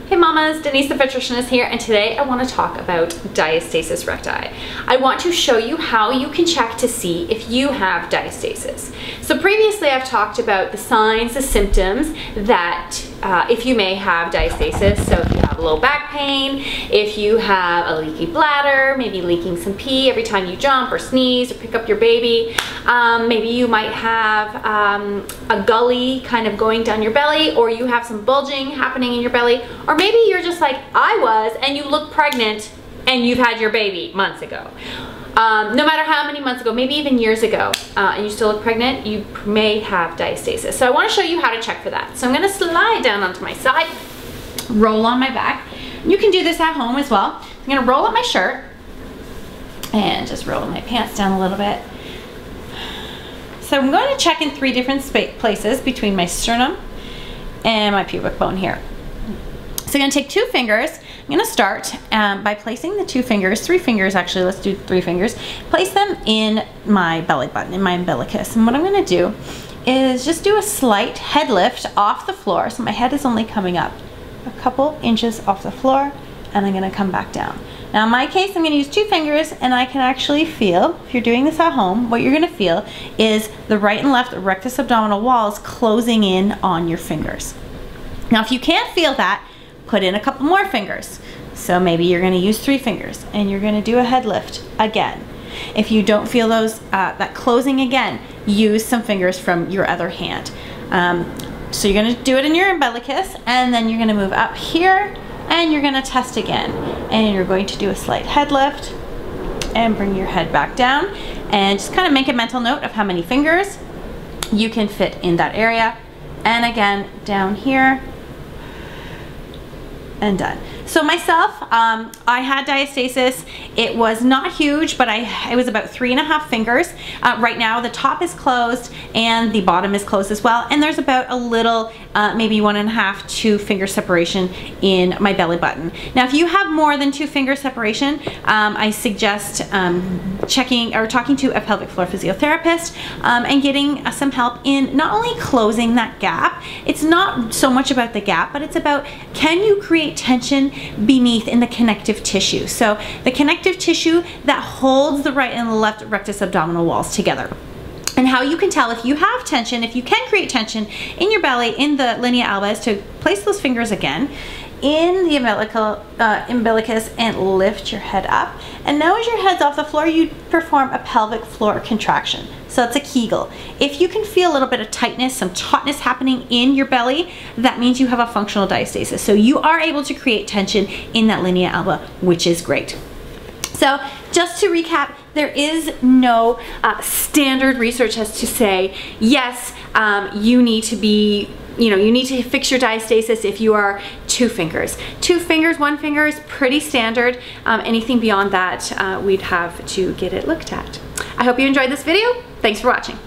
Hey mamas, Denise the Nutritionist here, and today I want to talk about diastasis recti. I want to show you how you can check to see if you have diastasis. So previously I've talked about the signs, the symptoms that if you may have diastasis. So if you have low back pain, if you have a leaky bladder, maybe leaking some pee every time you jump or sneeze or pick up your baby. Maybe you might have a gully kind of going down your belly, or you have some bulging happening in your belly, or maybe you're just like I was and you look pregnant and you've had your baby months ago. No matter how many months ago, maybe even years ago, and you still look pregnant, you may have diastasis. So I want to show you how to check for that. So I'm going to slide down onto my side, roll on my back. You can do this at home as well. I'm going to roll up my shirt and just roll my pants down a little bit. So I'm going to check in 3 different places between my sternum and my pubic bone here. So I'm going to take 2 fingers. I'm going to start by placing the 2 fingers, 3 fingers actually, let's do 3 fingers, place them in my belly button, in my umbilicus. And what I'm going to do is just do a slight head lift off the floor. So my head is only coming up a couple inches off the floor, and I'm going to come back down. Now in my case, I'm going to use 2 fingers, and I can actually feel, if you're doing this at home, what you're going to feel is the right and left rectus abdominal walls closing in on your fingers. Now if you can't feel that, put in a couple more fingers. So maybe you're going to use 3 fingers, and you're going to do a head lift again. If you don't feel those that closing again, use some fingers from your other hand. So you're going to do it in your umbilicus, and then you're going to move up here, and you're going to test again. And you're going to do a slight head lift and bring your head back down, and just kind of make a mental note of how many fingers you can fit in that area. And again, down here, and done. So myself, I had diastasis. It was not huge, but it was about 3.5 fingers. Right now the top is closed and the bottom is closed as well. And there's about a little, maybe 1.5, 2 finger separation in my belly button. Now if you have more than 2 finger separation, I suggest checking or talking to a pelvic floor physiotherapist and getting some help in not only closing that gap. It's not so much about the gap, but it's about, can you create tension beneath in the connective tissue? So the connective tissue that holds the right and the left rectus abdominal walls together. And how you can tell if you have tension, if you can create tension in your belly, in the linea alba, is to place those fingers again in the umbilicus and lift your head up. And now as your head's off the floor, you perform a pelvic floor contraction. So it's a Kegel. If you can feel a little bit of tightness, some tautness happening in your belly, that means you have a functional diastasis. So you are able to create tension in that linea alba, which is great. So just to recap, there is no standard research as to say, yes, you need to be, you need to fix your diastasis if you are 2 fingers. 2 fingers, 1 finger is pretty standard. Anything beyond that, we'd have to get it looked at. I hope you enjoyed this video. Thanks for watching.